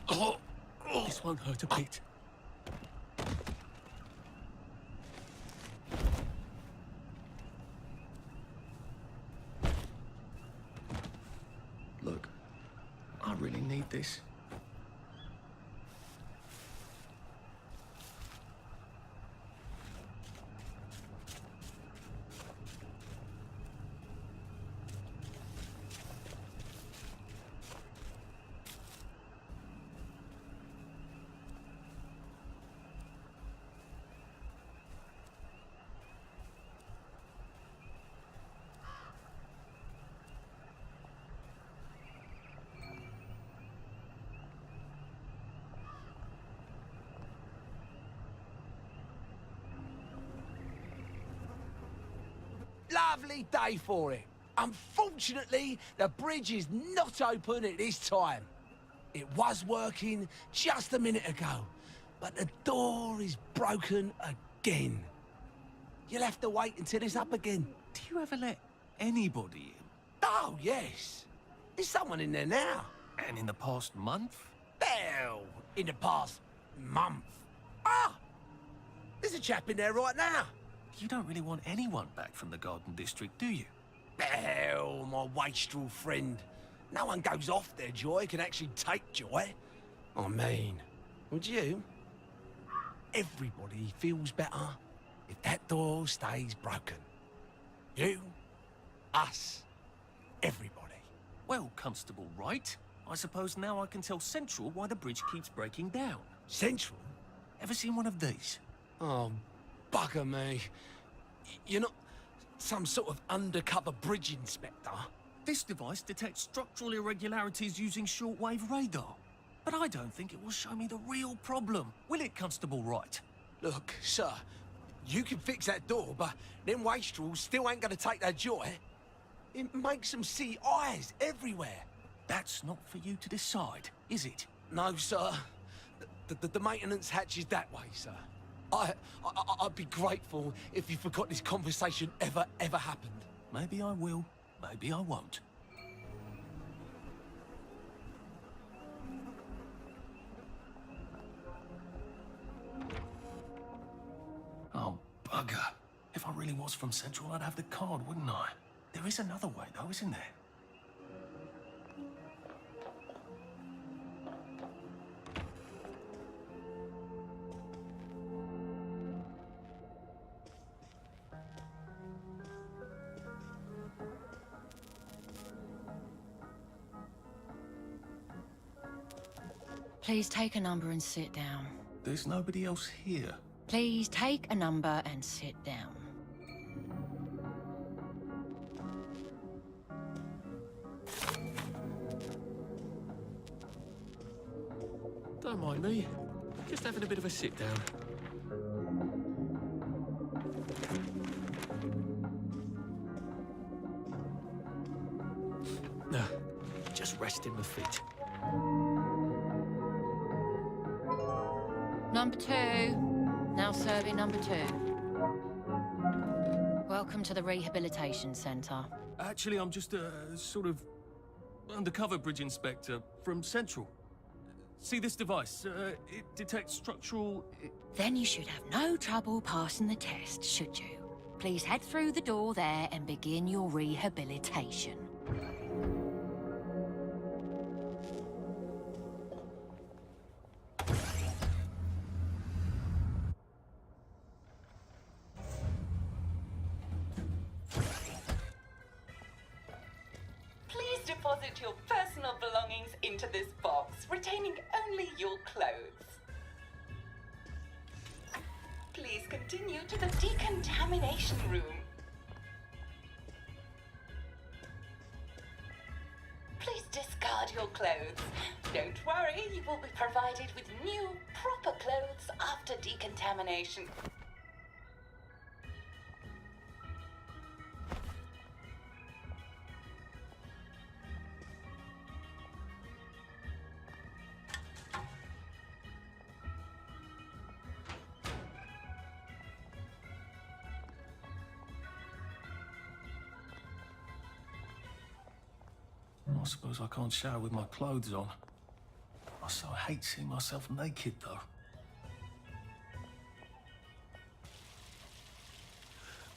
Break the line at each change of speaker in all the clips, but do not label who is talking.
This won't hurt a bit.
Look, I really need this.
Lovely day for it. Unfortunately, the bridge is not open at this time. It was working just a minute ago, but the door is broken again. You'll have to wait until it's up again.
Do you ever let anybody in?
Oh, yes. There's someone in there now.
And in the past month?
Well, in the past month. Ah! There's a chap in there right now.
You don't really want anyone back from the Garden District, do you?
Well, my wastrel friend. No one goes off their joy can actually take joy. I mean, would you? Everybody feels better if that door stays broken. You, us, everybody.
Well, Constable Wright, I suppose now I can tell Central why the bridge keeps breaking down.
Central?
Ever seen one of these?
Oh, bugger me. You're not some sort of undercover bridge inspector?
This device detects structural irregularities using shortwave radar. But I don't think it will show me the real problem. Will it, Constable Wright?
Look, sir, you can fix that door, but them wastrels still ain't gonna take their joy. It makes them see eyes everywhere.
That's not for you to decide, is it?
No, sir. The maintenance hatch is that way, sir. I'd be grateful if you forgot this conversation ever happened.
Maybe I will, maybe I won't. Oh, bugger. If I really was from Central, I'd have the card, wouldn't I? There is another way, though, isn't there?
Please take a number and sit down.
There's nobody else here.
Please take a number and sit down.
Don't mind me. Just having a bit of a sit down. No, just resting my feet.
Number 2. Now serving number 2. Welcome to the Rehabilitation Centre.
Actually, I'm just a sort of undercover bridge inspector from Central. See this device? It detects structural...
Then you should have no trouble passing the test, should you? Please head through the door there and begin your rehabilitation.
Deposit your personal belongings into this box, retaining only your clothes. Please continue to the decontamination room. Please discard your clothes. Don't worry, you will be provided with new, proper clothes after decontamination.
I suppose I can't shower with my clothes on. I so hate seeing myself naked, though.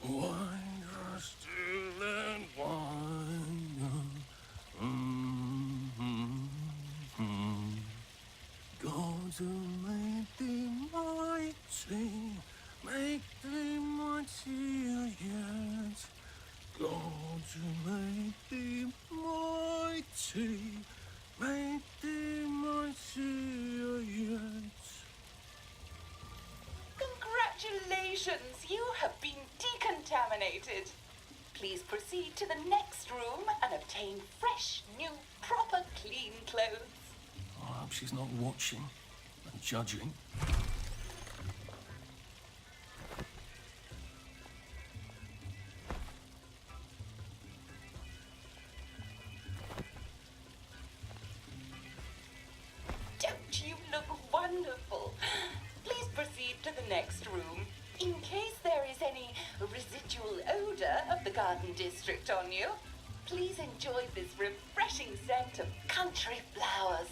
Wine, still and wine. God to make thee mighty, make thee mightier yet. God to make thee mighty, make thee mightier yet.
Congratulations, you have been decontaminated. Please proceed to the next room and obtain fresh, new, proper, clean clothes.
I hope she's not watching and judging.
Don't you look wonderful? Please proceed to the next room. In case there is any residual odor of the garden district on you, please enjoy this refreshing scent of country flowers.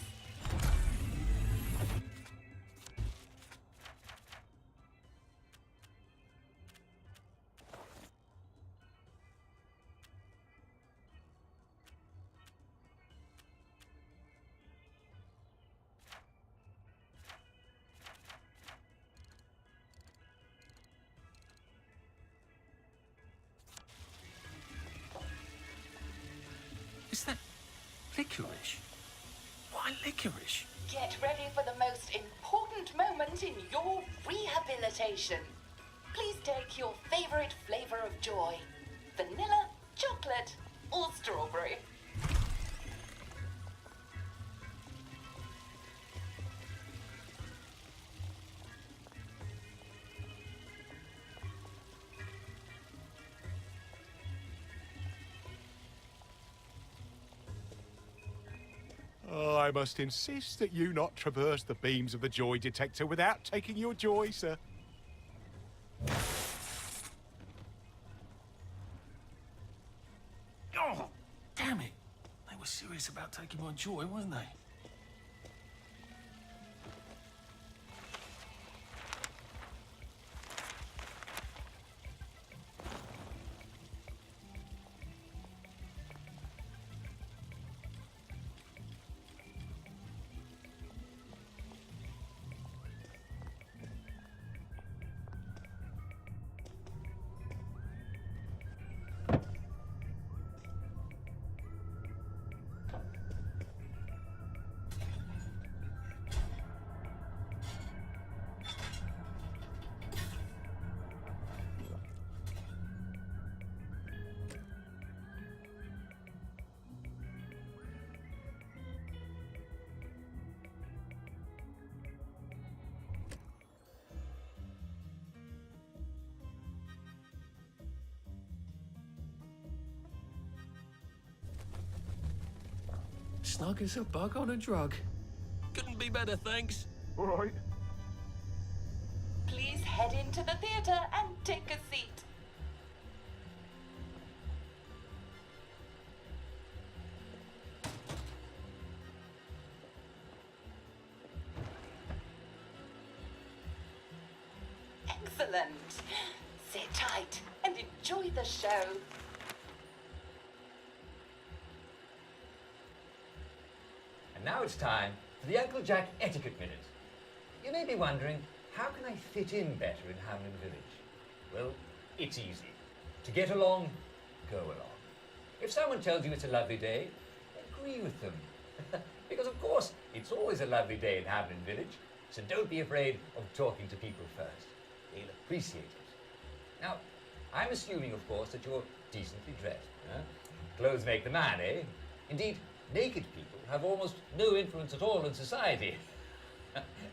Is that licorice? Why licorice?
Get ready for the most important moment in your rehabilitation. Please take your favorite flavor of joy. Vanilla, chocolate, or strawberry.
Oh, I must insist that you not traverse the beams of the joy detector without taking your joy, sir.
Oh, damn it. They were serious about taking my joy, weren't they? Snug as a bug on a drug. Couldn't be better, thanks.
All right.
Please head into the theater and take a seat. Excellent. Sit tight and enjoy the show.
And now it's time for the Uncle Jack Etiquette Minute. You may be wondering, how can I fit in better in Hamlin Village? Well, it's easy. To get along, go along. If someone tells you it's a lovely day, agree with them. Because of course, it's always a lovely day in Hamlin Village, so don't be afraid of talking to people first. They'll appreciate it. Now, I'm assuming, of course, that you're decently dressed. Huh? Clothes make the man, eh? Indeed, naked people have almost no influence at all in society.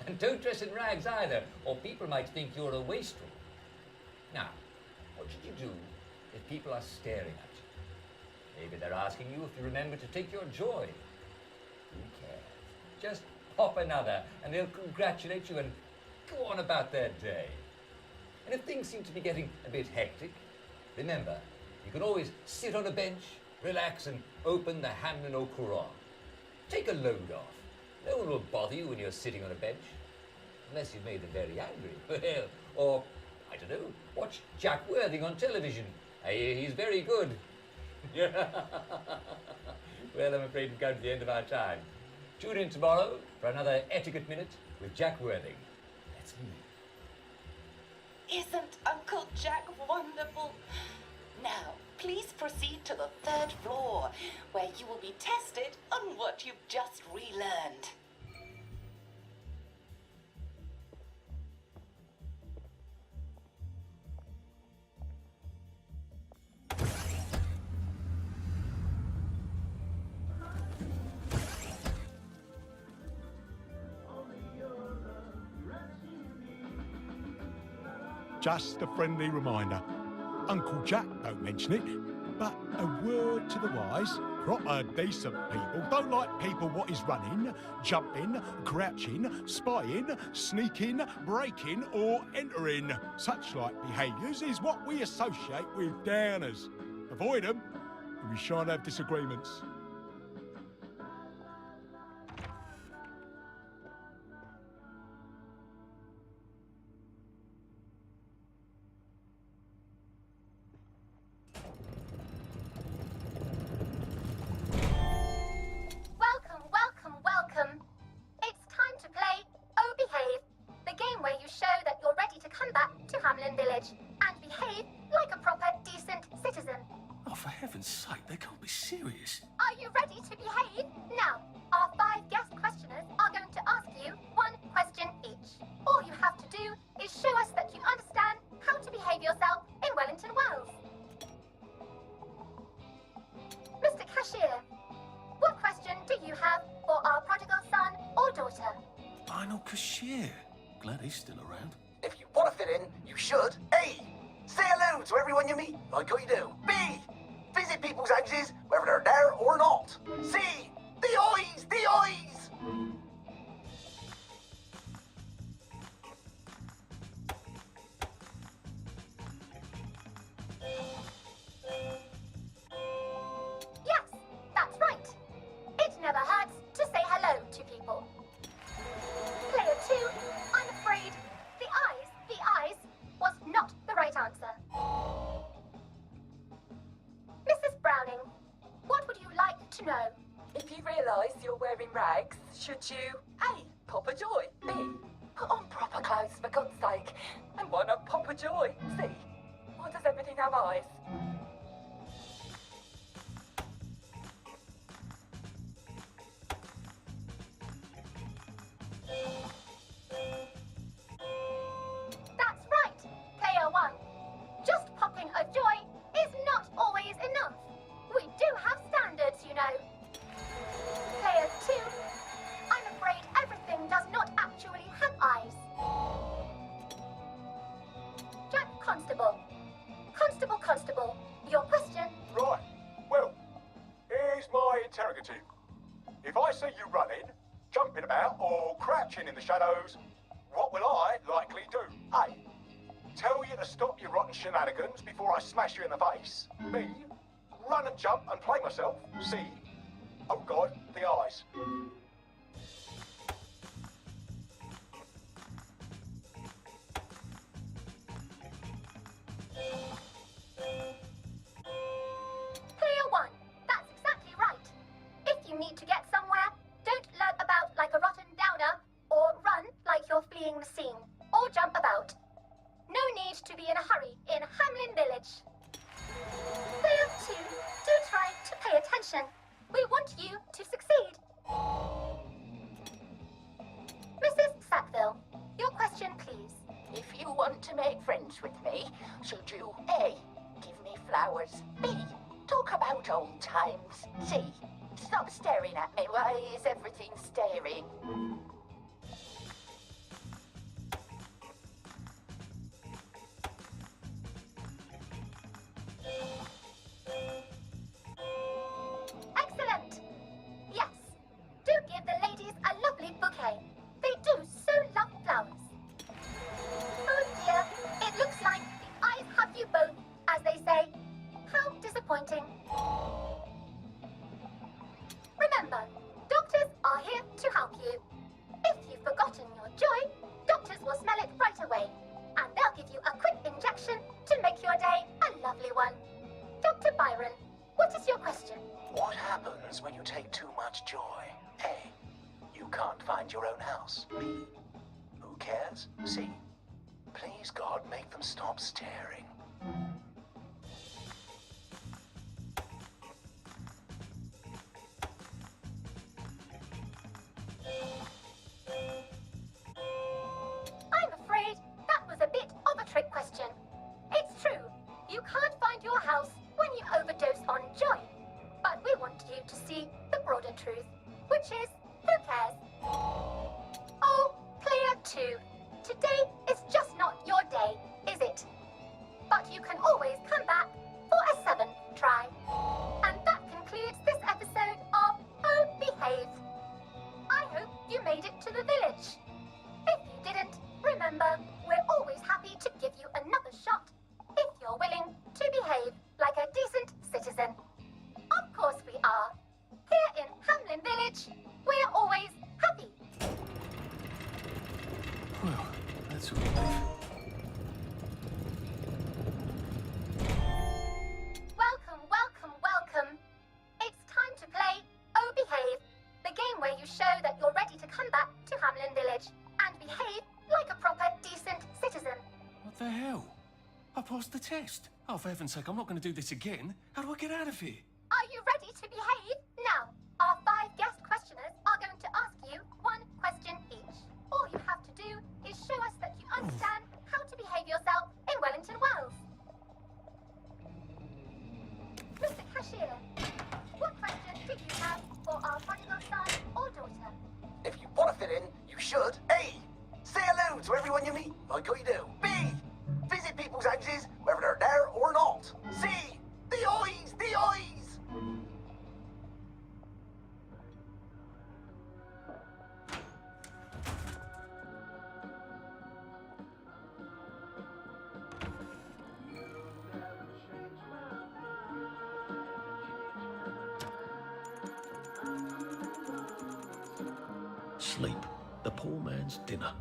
And don't dress in rags either, or people might think you're a wastrel. Now, what should you do if people are staring at you? Maybe they're asking you if you remember to take your joy. Who cares? Just pop another, and they'll congratulate you and go on about their day. And if things seem to be getting a bit hectic, remember, you can always sit on a bench, relax, and open the Hamlin au Courant. Take a load off. No one will bother you when you're sitting on a bench. Unless you've made them very angry. Well, or, I don't know, watch Jack Worthing on television. I hear he's very good. Well, I'm afraid we've come to the end of our time. Tune in tomorrow for another Etiquette Minute with Jack Worthing. That's me.
Isn't Uncle Jack wonderful? Now, please proceed to the 3rd floor, where you will be tested on what you've just relearned.
Just a friendly reminder. Uncle Jack don't mention it, but a word to the wise. Proper decent people don't like people what is running, jumping, crouching, spying, sneaking, breaking or entering. Such like behaviours is what we associate with downers. Avoid them and we shan't have disagreements.
Welcome, welcome, welcome. It's time to play Oh Behave, the game where you show that you're ready to come back to Hamlin Village and behave like a proper, decent citizen.
Oh, for heaven's sake, they can't be serious.
Are you ready to behave? Now, our 5 guest questioners are going to ask you 1 question each. All you have to do is show us that you understand how to behave yourself in Wellington Wells. Mr. Cashier, what question do you have for our prodigal son or daughter?
Lionel Cashier. Glad he's still around.
If you want to fit in, you should. A. Say hello to everyone you meet, like how you do. B. Visit people's houses, whether they're there or not. C. The eyes! The eyes!
Yes, that's right. It never hurts to say hello to people. Player 2, I'm afraid the eyes was not the right answer. Mrs. Browning, what would you like to know?
If you realise you're wearing rags, should you A. Pop a joy, B. Put on proper clothes for God's sake, and why not pop a joy, C. Why does everything have eyes?
That's right, Player 1. Just popping a joy is not always enough. We do have standards, you know. Player 2, I'm afraid everything does not actually have eyes. Jack Constable. Constable, your question?
Right. Well, here's my interrogative. If I see you running, jumping about, or crouching in the shadows, what will I likely do? A. Tell you to stop your rotten shenanigans before I smash you in the face. B. Run and jump and play myself. C. Oh God, the eyes.
Player 1, that's exactly right. If you need to get somewhere, don't lurk about like a rotten downer, or run like you're fleeing the scene, or jump about. No need to be in a hurry in Hamlin Village. Player 2, do try to pay attention. We want you to succeed. Mrs. Sackville, your question, please.
If you want to make friends with me, should you A. Give me flowers, B. Talk about old times, C. Stop staring at me, why is everything staring?
Excellent! Yes, do give the ladies a lovely bouquet. They do so love flowers. Oh dear, it looks like the eyes have you both, as they say. How disappointing. Remember, doctors are here to help you.
don't find your own house? B. Who cares? C. Please, God, make them stop staring.
I'm afraid that was a bit of a trick question. It's true, you can't find your house when you overdose on joy. But we want you to see the broader truth, which is, who cares? Oh, clear 2. Today is just not your day, is it? But you can always come back for a 7th try. And that concludes this episode of Oh Behave. I hope you made it to the village. If you didn't, remember, we're always happy to give you another shot if you're willing to behave like a decent citizen. Of course we are. Here in Hamlin Village, we're always happy.
Well, that's a relief.
Welcome, welcome, welcome. It's time to play Oh Behave, the game where you show that you're ready to come back to Hamlin Village and behave like a proper, decent citizen.
What the hell? I passed the test. Oh, for heaven's sake, I'm not going to do this again. How do I get out of here?
Are you ready to behave? Now, our 5 guest questioners are going to ask you 1 question each. All you have to do is show us that you understand how to behave yourself in Wellington Wells. Mr. Cashier, what question do you have for our prodigal son or daughter?
If you want to fit in, you should. A. Say hello to everyone you meet, like how you do. B. Visit people's houses, whether they're there or not. C. The eyes! The eyes!
Sleep. The poor man's dinner.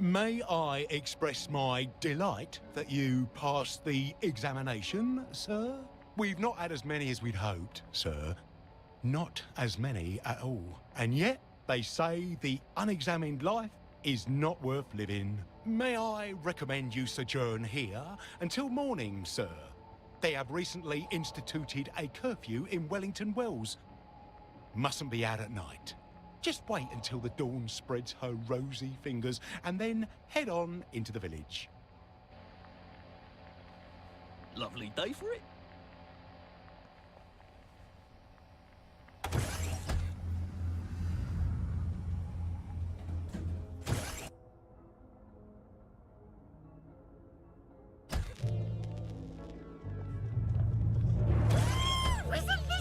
May I express my delight that you passed the examination, sir? We've not had as many as we'd hoped, sir. Not as many at all. And yet, they say the unexamined life is not worth living. May I recommend you sojourn here until morning, sir? They have recently instituted a curfew in Wellington Wells. Mustn't be out at night. Just wait until the dawn spreads her rosy fingers and then head on into the village.
Lovely day for it.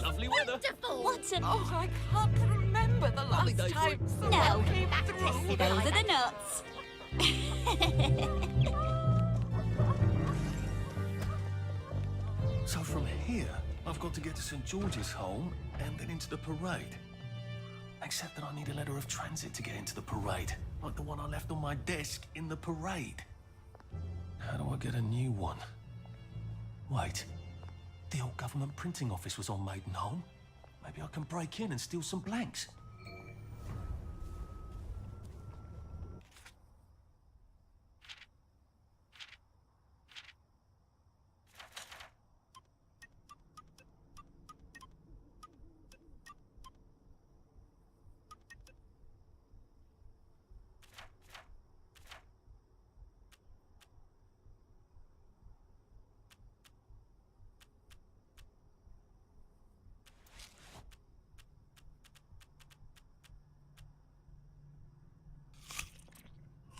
Lovely weather.
Wonderful! What an...
Oh, I can't remember the
Lovely
last
day for
time
it.
someone
No,
came
that's
through.
those are the nuts.
So from here, I've got to get to St. George's home and then into the parade. Except that I need a letter of transit to get into the parade, like the one I left on my desk in the parade. How do I get a new one? Wait, the old government printing office was on Maidenholm. Maybe I can break in and steal some blanks.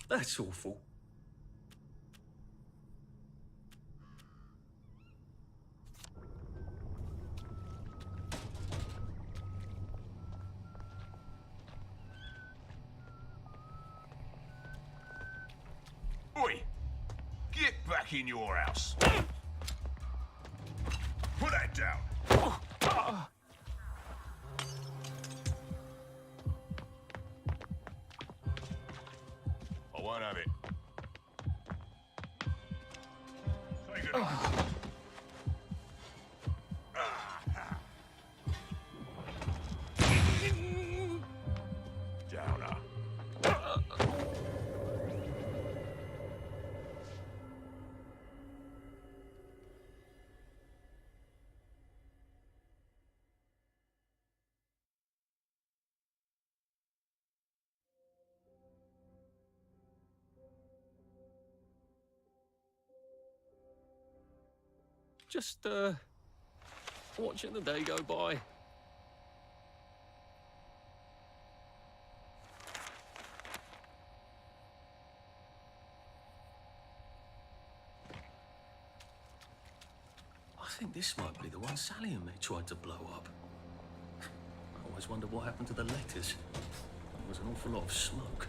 That's awful.
Oi! Get back in your house. Put that down. I won't have it. Take it. Downer.
Just, watching the day go by. I think this might be the one Sally and me tried to blow up. I always wondered what happened to the letters. There was an awful lot of smoke.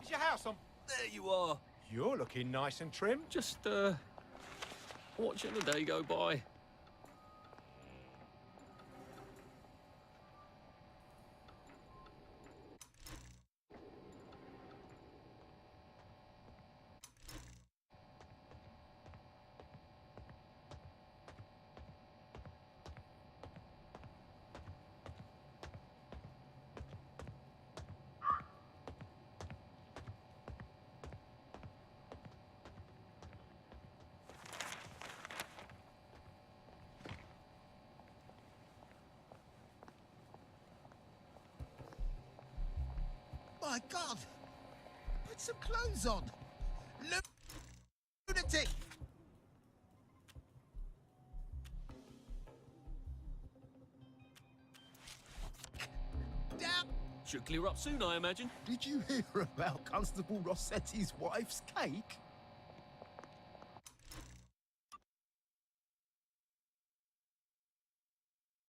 Is your house on?
There you are.
You're looking nice and trim.
Just, watching the day go by.
My God! Put some clothes on! Lunatic! Down!
Should clear up soon, I imagine.
Did you hear about Constable Rossetti's wife's cake?